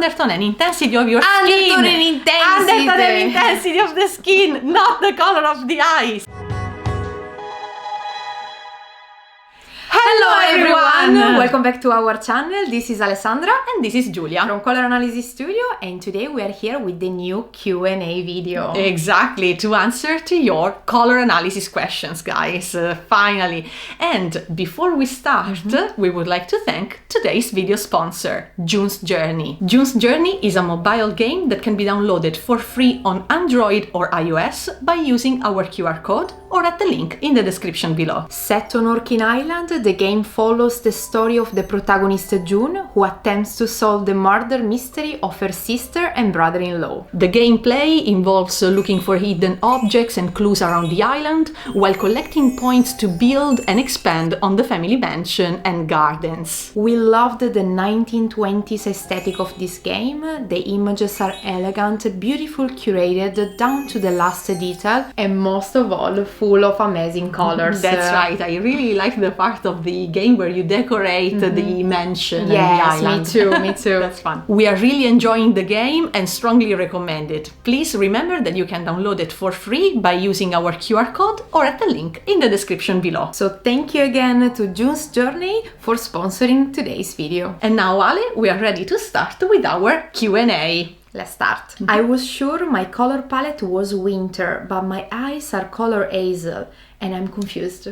undertone and intensity of your skin. Undertone and intensity. Undertone and intensity of the skin, not the color of the eyes. Hello everyone! Welcome back to our channel. This is Alessandra and this is Giulia from Color Analysis Studio, and today we are here with the new Q&A video. Exactly, to answer to your color analysis questions, guys, finally. And before we start, we would like to thank today's video sponsor, June's Journey. June's Journey is a mobile game that can be downloaded for free on Android or iOS by using our QR code or at the link in the description below. Set on Orkin Island, the game follows the story of the protagonist June, who attempts to solve the murder mystery of her sister and brother-in-law. The gameplay involves looking for hidden objects and clues around the island, while collecting points to build and expand on the family mansion and gardens. We loved the 1920s aesthetic of this game. The images are elegant, beautiful, curated down to the last detail, and most of all, full of amazing colors. That's right, I really like the part of the game where you decorate the mansion and the island. Me too. That's fun. We are really enjoying the game and strongly recommend it. Please remember that you can download it for free by using our QR code or at the link in the description below. So thank you again to June's Journey for sponsoring today's video. And now, Ale, we are ready to start with our Q&A. Let's start. I was sure my color palette was winter, but my eyes are color hazel and I'm confused.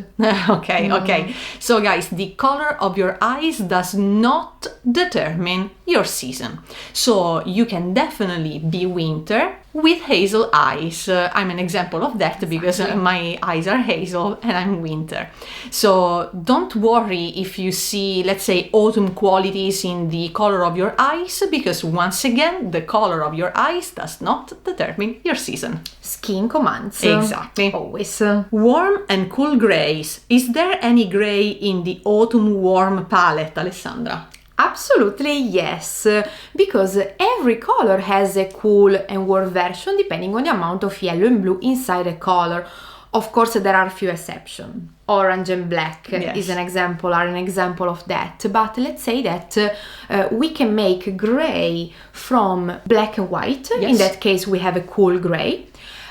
Okay. So guys, the color of your eyes does not determine your season. So you can definitely be winter with hazel eyes. I'm an example of that because my eyes are hazel and I'm winter. So don't worry if you see, let's say, autumn qualities in the color of your eyes, because once again, the color of your eyes does not determine your season. Skin commands. Exactly. Always. Warm and cool grays. Is there any gray in the autumn warm palette, Alessandra? Absolutely yes, because every color has a cool and warm version depending on the amount of yellow and blue inside a color. Of course, there are a few exceptions. Orange and black are an example of that. But let's say that we can make gray from black and white. Yes. In that case, we have a cool gray.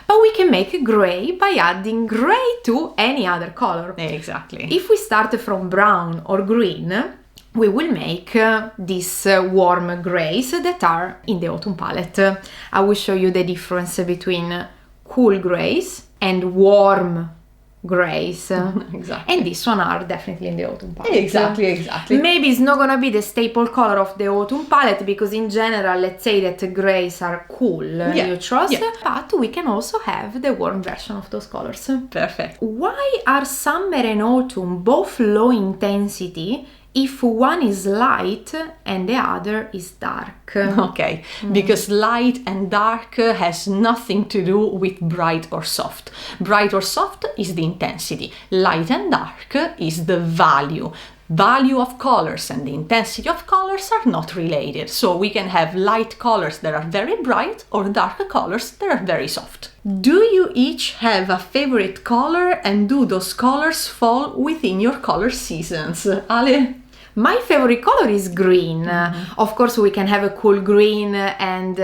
But we can make a gray by adding gray to any other color. Exactly. If we start from brown or green, we will make these warm grays that are in the autumn palette. I will show you the difference between cool grays and warm grays. Exactly. And this one are definitely in the autumn palette. Exactly. Maybe it's not gonna be the staple color of the autumn palette, because in general, let's say that grays are cool neutrals, but we can also have the warm version of those colors. Perfect. Why are summer and autumn both low intensity if one is light and the other is dark? Okay, because light and dark has nothing to do with bright or soft. Bright or soft is the intensity. Light and dark is the value. Value of colors and the intensity of colors are not related. So we can have light colors that are very bright or dark colors that are very soft. Do you each have a favorite color, and do those colors fall within your color seasons? Ale? My favorite color is green. Of course, we can have a cool green and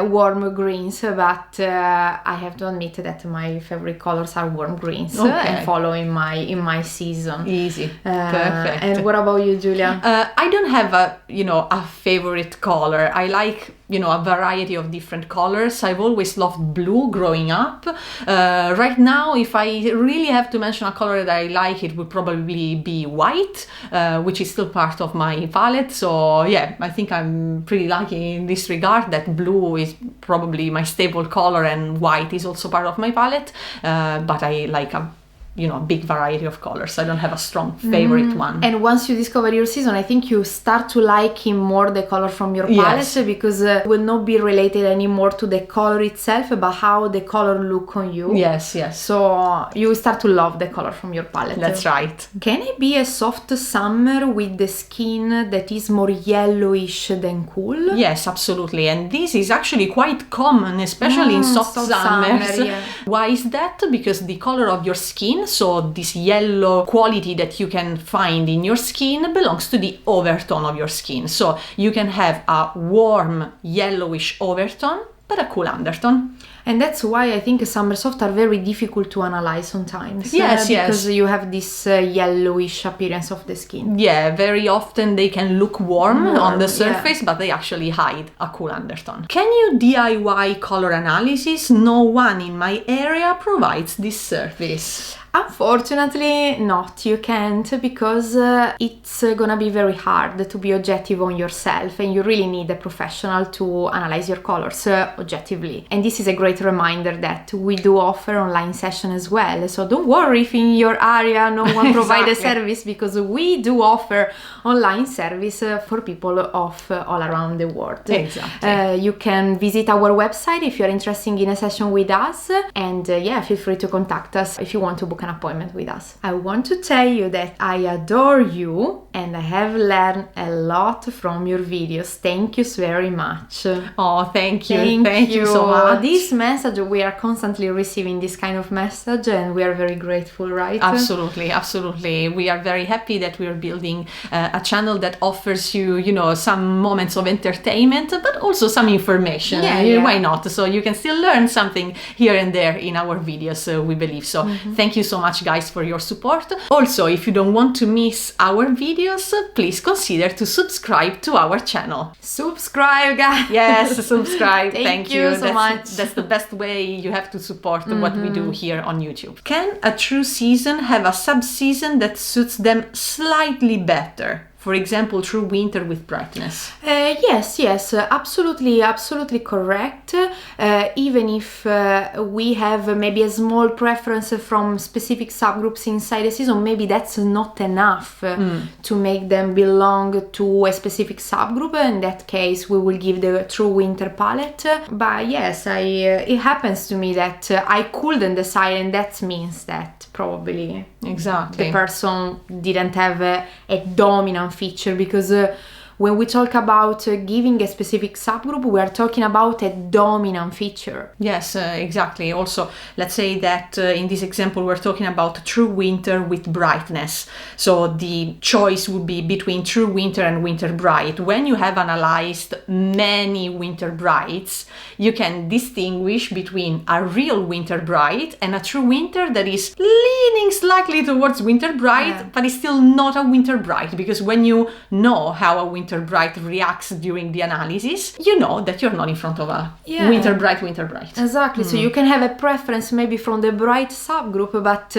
warm greens, but I have to admit that my favorite colors are warm greens and follow in my season. Easy, perfect. And what about you, Giulia? I don't have a favorite color. I like a variety of different colors. I've always loved blue growing up. Right now, if I really have to mention a color that I like, it would probably be white, which is still part of my palette. So yeah, I think I'm pretty lucky in this regard that blue is probably my staple color and white is also part of my palette. But I like a big variety of colors. I don't have a strong favorite one. And once you discover your season, I think you start to liking more the color from your palette, because it will not be related anymore to the color itself, but how the color look on you. Yes. So you start to love the color from your palette. That's right. Can it be a soft summer with the skin that is more yellowish than cool? Yes, absolutely. And this is actually quite common, especially in soft summers. Yeah. Why is that? Because the color of your skin So this yellow quality that you can find in your skin belongs to the overtone of your skin. So you can have a warm yellowish overtone, but a cool undertone. And that's why I think summer soft are very difficult to analyze sometimes. Yes, because you have this yellowish appearance of the skin. Yeah, very often they can look warm on the surface, but they actually hide a cool undertone. Can you DIY color analysis? No one in my area provides this service. Unfortunately not, you can't, because it's gonna be very hard to be objective on yourself, and you really need a professional to analyze your colors objectively. And this is a great reminder that we do offer online session as well, so don't worry if in your area no one provides a service, because we do offer online service for people of all around the world. Exactly. You can visit our website if you're interested in a session with us, and feel free to contact us if you want to book an appointment with us. I want to tell you that I adore you and I have learned a lot from your videos. Thank you very much. Oh, thank you. Thank you so much. This message, we are constantly receiving this kind of message, and we are very grateful, right? Absolutely, absolutely. We are very happy that we are building a channel that offers you, some moments of entertainment, but also some information. Yeah. Why not? So you can still learn something here and there in our videos, we believe. So thank you so much, guys, for your support. Also, if you don't want to miss our videos, please consider to subscribe to our channel. Subscribe, guys. Yes, subscribe. Thank you so much. That's the best way you have to support what we do here on YouTube. Can a true season have a sub-season that suits them slightly better? For example, true winter with brightness. Yes, absolutely correct. Even if we have maybe a small preference from specific subgroups inside a season, maybe that's not enough to make them belong to a specific subgroup. In that case, we will give the true winter palette. But yes, it happens to me that I couldn't decide, and that means that probably the person didn't have a dominant feature, because when we talk about giving a specific subgroup, we are talking about a dominant feature. Yes, exactly. Also, let's say that in this example, we're talking about true winter with brightness. So the choice would be between true winter and winter bright. When you have analyzed many winter brights, you can distinguish between a real winter bright and a true winter that is leaning slightly towards winter bright, but is still not a winter bright, because when you know how a winter bright reacts during the analysis, you know that you're not in front of a winter bright. Exactly. So you can have a preference maybe from the bright subgroup, but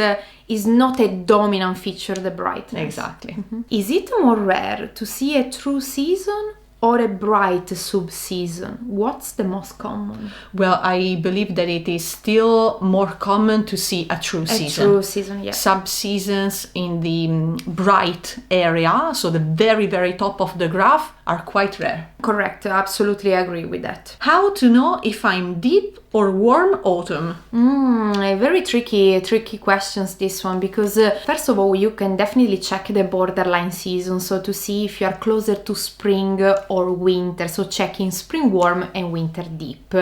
is not a dominant feature, the brightness. Exactly. Is it more rare to see a true season or a bright sub-season? What's the most common? Well, I believe that it is still more common to see a true season. A true season, yeah. Sub-seasons in the bright area, so the very, very top of the graph, are quite rare. Correct, absolutely agree with that. How to know if I'm deep or warm autumn? A very tricky questions, this one, because first of all, you can definitely check the borderline season, so to see if you are closer to spring or winter, so checking spring warm and winter deep.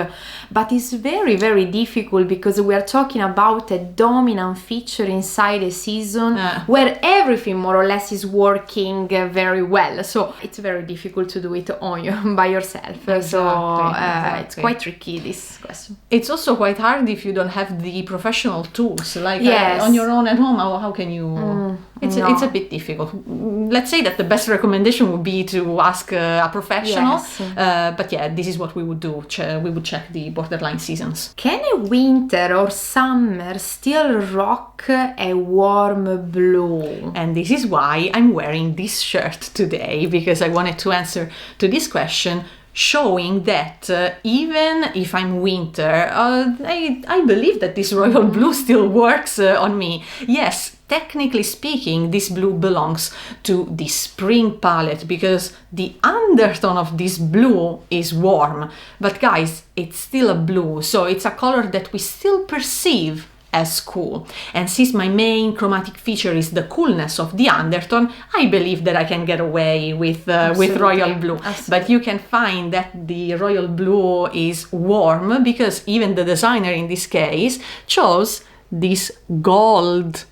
But it's very, very difficult, because we are talking about a dominant feature inside a season where everything more or less is working very well, so it's very difficult to do it on by yourself. Exactly. It's quite tricky, this question. It's also quite hard if you don't have the professional tools, like yes. On your own at home. How can you? It's a bit difficult. Let's say that the best recommendation would be to ask a professional. Yes. But yeah, this is what we would do. We would check the borderline seasons. Can a winter or summer still rock a warm blue? And this is why I'm wearing this shirt today, because I wanted to answer to this question, showing that even if I'm winter, I believe that this royal blue still works on me. Yes, technically speaking, this blue belongs to the spring palette, because the undertone of this blue is warm. But guys, it's still a blue, so it's a color that we still perceive as cool. And since my main chromatic feature is the coolness of the undertone, I believe that I can get away with royal blue. Absolutely. But you can find that the royal blue is warm, because even the designer in this case chose this gold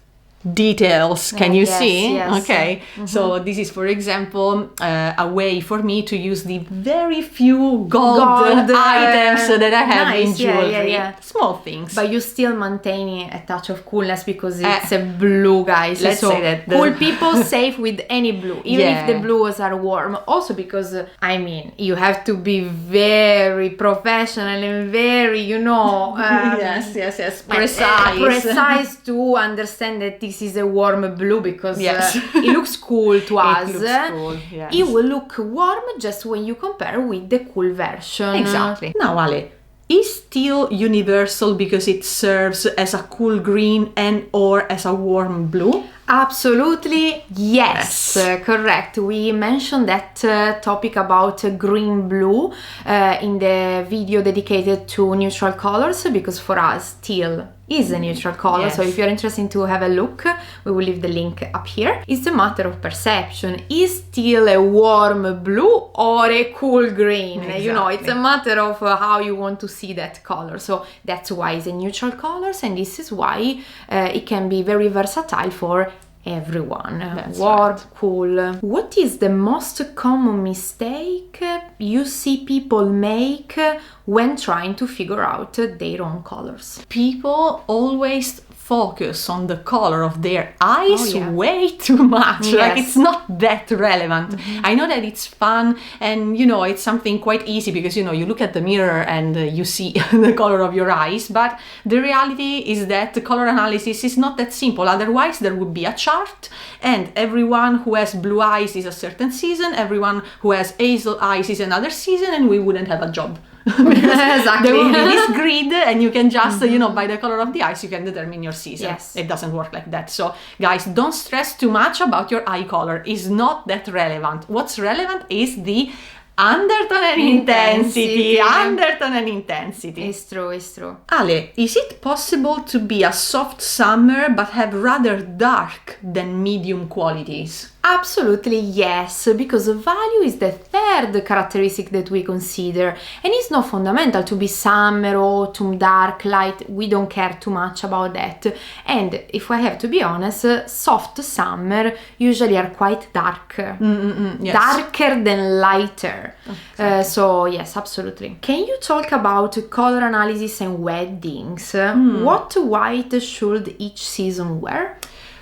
details. Can you yes, see? yes. Okay. So this is, for example, a way for me to use the very few gold items that I have in nice, jewelry. Small things. But you still maintain a touch of coolness because it's a blue, guys. Let's so say that cool people safe with any blue, even if the blues are warm. Also because, I mean, you have to be very professional and very, yes, precise to understand that this is a warm blue because it looks cool to us. It looks cool, yes. It will look warm just when you compare with the cool version. Exactly. Now, Ale, is teal universal because it serves as a cool green and or as a warm blue? Absolutely, yes. Correct. We mentioned that topic about green blue in the video dedicated to neutral colors because for us teal is a neutral color. So if you're interested to have a look, we will leave the link up here. It's a matter of perception. Is teal a warm blue or a cool green? Exactly. It's a matter of how you want to see that color. So that's why it's a neutral colors, and this is why it can be very versatile for everyone. That's warm, right. cool. What is the most common mistake you see people make when trying to figure out their own colors? People always focus on the color of their eyes way too much. Like it's not that relevant. I know that it's fun and it's something quite easy because you look at the mirror and you see the color of your eyes, but the reality is that the color analysis is not that simple. Otherwise there would be a chart and everyone who has blue eyes is a certain season, everyone who has hazel eyes is another season, and we wouldn't have a job. Exactly. There will be this grid and you can just by the color of the eyes you can determine your season. Yes. It doesn't work like that. So guys, don't stress too much about your eye color. It's not that relevant. What's relevant is the undertone and intensity. Undertone and intensity. It's true. Ale, is it possible to be a soft summer but have rather dark than medium qualities? Absolutely yes, because value is the third characteristic that we consider, and it's not fundamental to be summer, autumn, dark, light. We don't care too much about that. And if I have to be honest, soft summer usually are quite dark, yes. darker than lighter. Exactly. So yes, absolutely. Can you talk about color analysis and weddings? What white should each season wear?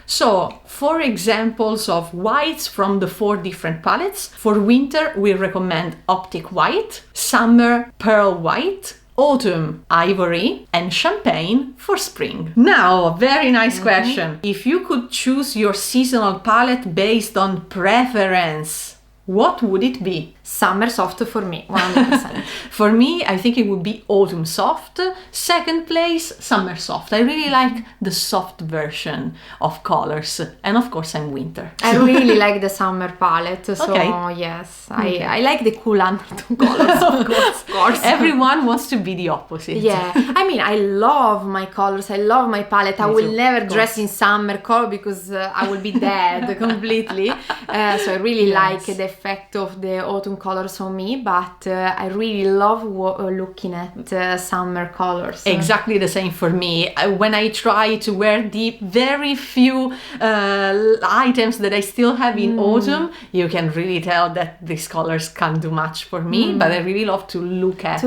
So, for examples of whites from the 4 different palettes, for winter we recommend optic white, summer pearl white, autumn ivory, and champagne for spring. Now, very nice question. If you could choose your seasonal palette based on preference, what would it be? Summer soft for me, 100%. For me, I think it would be autumn soft. Second place, summer soft. I really like the soft version of colors. And of course, I'm winter. I really like the summer palette. So yes, I like the cool undertone colors. Of course. Everyone wants to be the opposite. Yeah, I mean, I love my colors. I love my palette. I will never dress in summer color because I will be dead completely. So I really like the effect of the autumn colors on me, but I really love looking at summer colors. Exactly the same for me. When I try to wear the very few items that I still have in autumn, you can really tell that these colors can't do much for me, but I really love to look at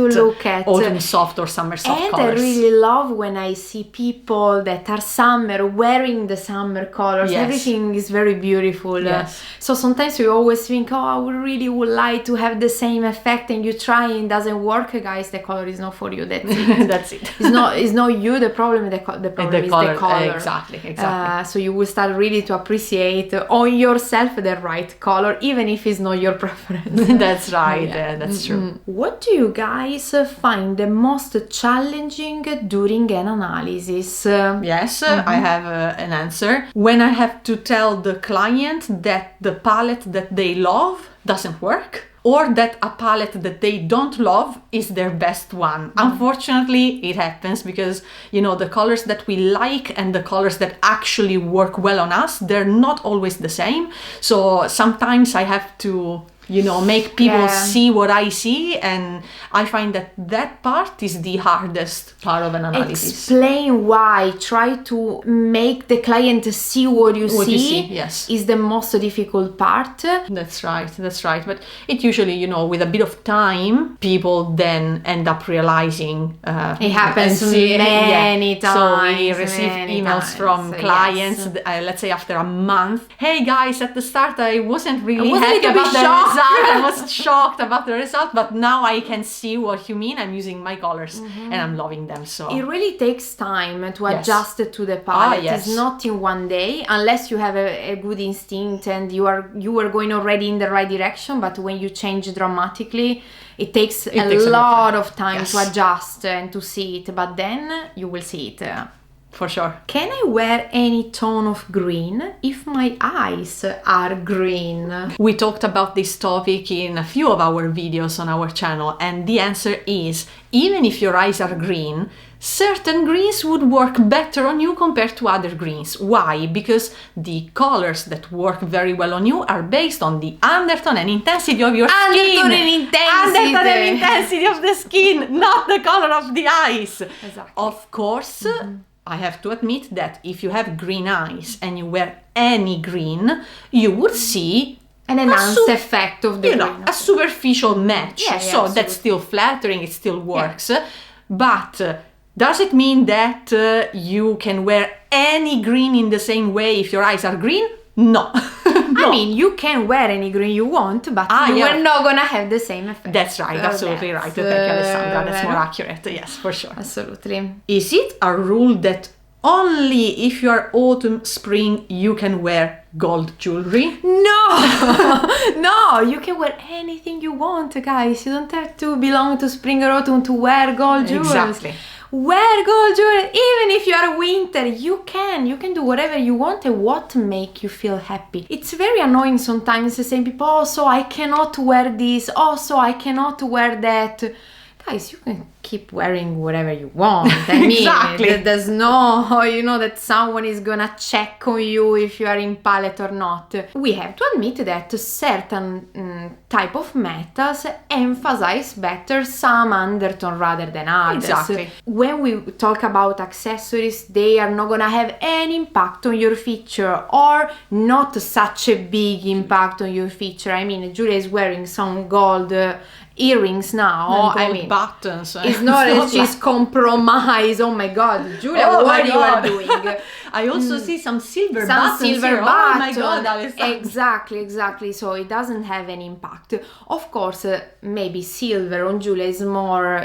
autumn soft or summer soft colors. And I really love when I see people that are summer wearing the summer colors. Yes. Everything is very beautiful. Yes. So sometimes you always think, I really would like to have the same effect, and you try and it doesn't work. Guys, the color is not for you. That's it. That's it. It's not you. The problem the problem is the color. Exactly. So you will start really to appreciate on yourself the right color, even if it's not your preference. That's right. That's true. What do you guys find the most challenging during an analysis? Yes, I have an answer. When I have to tell the client that the palette that they love doesn't work, or that a palette that they don't love is their best one. Unfortunately, it happens because, the colors that we like and the colors that actually work well on us, they're not always the same. So sometimes I have to make people Yeah. see what I see, and I find that part is the hardest part of an analysis. Explain why. Try to make the client see what you see. Yes. Is the most difficult part. That's right. But it usually, with a bit of time, people then end up realizing. It happens many times. So we receive many emails times. from clients, Yes. let's say after a month. Hey guys, at the start I wasn't really was a happy little bit about the shocked. result. I was shocked about the result, but now I can see what you mean. I'm using my colors and I'm loving them. So It really takes time to Yes. adjust to the palette. Yes. It's not in one day, unless you have a good instinct and you are going already in the right direction. But when you change dramatically, it takes a lot of time Yes. to adjust and to see it. But then you will see it. for sure. Can I wear any tone of green if my eyes are green? We talked about this topic in a few of our videos on our channel, and the answer is, even if your eyes are green, certain greens would work better on you compared to other greens. Why? Because the colors that work very well on you are based on the undertone and intensity of your skin. Undertone and intensity. Undertone and intensity of the skin, not the color of the eyes. Exactly. Of course, I have to admit that if you have green eyes and you wear any green, you would see An enhanced effect of the green. a superficial match. Yeah, So absolutely. that's still flattering, it still works. But does it mean that you can wear any green in the same way if your eyes are green? No. I mean, you can wear any green you want, but we're not gonna have the same effect. That's right, absolutely right. Thank you, Alessandra. That's more accurate. Yes, for sure. Absolutely. Is it a rule that only if you are autumn, spring, you can wear gold jewelry? No! No, you can wear anything you want, guys. You don't have to belong to spring or autumn to wear gold jewelry. Exactly. Wear gold jewelry, even if you are winter, you can do whatever you want and what make you feel happy. It's very annoying sometimes saying people, oh, so I cannot wear this, oh, so I cannot wear that. Guys, you can keep wearing whatever you want. I mean, Exactly. there's no, that someone is gonna check on you if you are in palette or not. We have to admit that certain type of metals emphasize better some undertone rather than others. Exactly. When we talk about accessories, they are not gonna have any impact on your feature or not such a big impact on your feature. I mean, Julia is wearing some gold earrings now. And gold buttons. It's not as she's compromised. Oh my god, Julia, what you are doing? I also see some silver Some buttons silver here. button. Oh my god, Alessandra. Exactly. So it doesn't have any impact. Of course, maybe silver on Julia is more,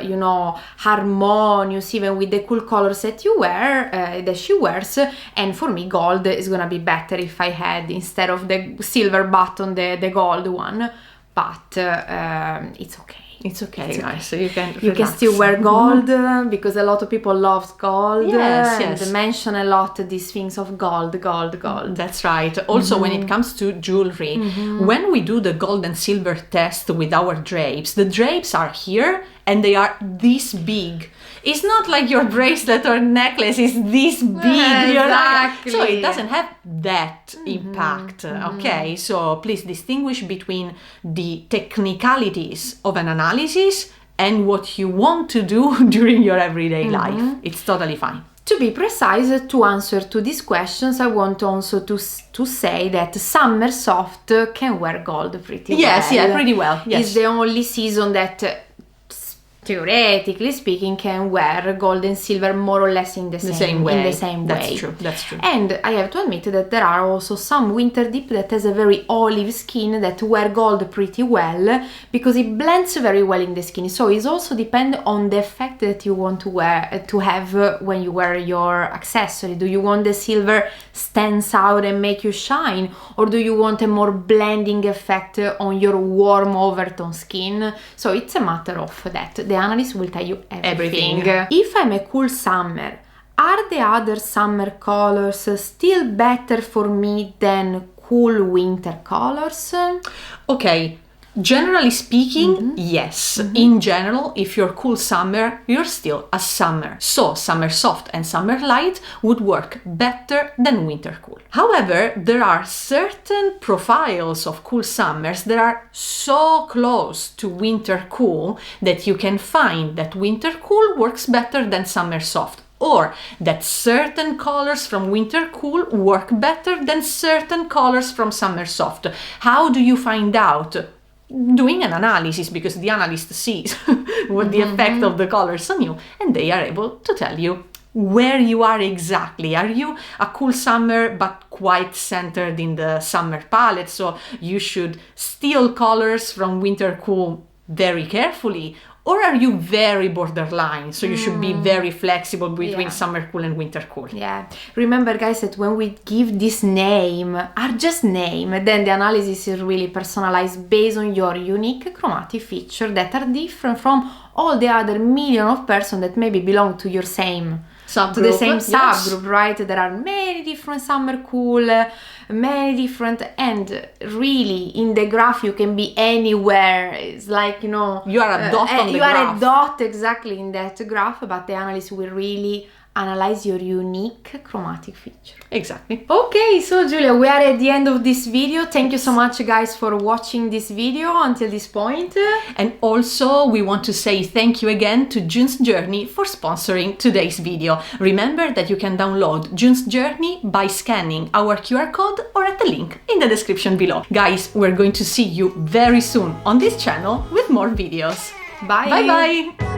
harmonious, even with the cool colors that you wear, that she wears. And for me, gold is gonna be better if I had, instead of the silver button, the gold one. But it's okay. It's okay, guys. So you can still wear gold because a lot of people love gold. Yes. And mention a lot these things of gold. That's right. Also, when it comes to jewelry, when we do the gold and silver test with our drapes, the drapes are here and they are this big. It's not like your bracelet or necklace is this big. Exactly. So it doesn't have that impact. Okay, so please distinguish between the technicalities of an analysis and what you want to do during your everyday life. It's totally fine. To be precise, to answer to these questions, I want also to say that summer soft can wear gold pretty well. Yes, pretty well. Yes. It's the only season that, theoretically speaking, can wear gold and silver more or less in the same way. In the same way. That's true. And I have to admit that there are also some winter dip that has a very olive skin that wear gold pretty well because it blends very well in the skin. So it also depends on the effect that you want to have when you wear your accessory. Do you want the silver stands out and make you shine, or do you want a more blending effect on your warm overtone skin? So it's a matter of that. The analyst will tell you everything. If I'm a cool summer, are the other summer colors still better for me than cool winter colors? Okay, Generally speaking, yes. In general, if you're cool summer, you're still a summer. So summer soft and summer light would work better than winter cool. However, there are certain profiles of cool summers that are so close to winter cool that you can find that winter cool works better than summer soft, or that certain colors from winter cool work better than certain colors from summer soft. How do you find out? Doing an analysis, because the analyst sees what the effect of the colors on you, and they are able to tell you where you are exactly. Are you a cool summer but quite centered in the summer palette, so you should steal colors from winter cool very carefully? Or are you very borderline, so you should be very flexible between summer cool and winter cool? Yeah, remember guys that when we give this name, are just name, then the analysis is really personalized based on your unique chromatic feature that are different from all the other million of persons that maybe belong to your same subgroup. To the same subgroup, right? There are many different summer cool, many different, and really in the graph you can be anywhere. It's like, you know, you are a dot on the you graph. are a dot exactly in that graph, but the analyst will really analyze your unique chromatic feature. Exactly. Okay, so Giulia, we are at the end of this video. Thank you so much guys for watching this video until this point. And also we want to say thank you again to June's Journey for sponsoring today's video. Remember that you can download June's Journey by scanning our QR code or at the link in the description below. Guys, we're going to see you very soon on this channel with more videos. Bye! Bye bye!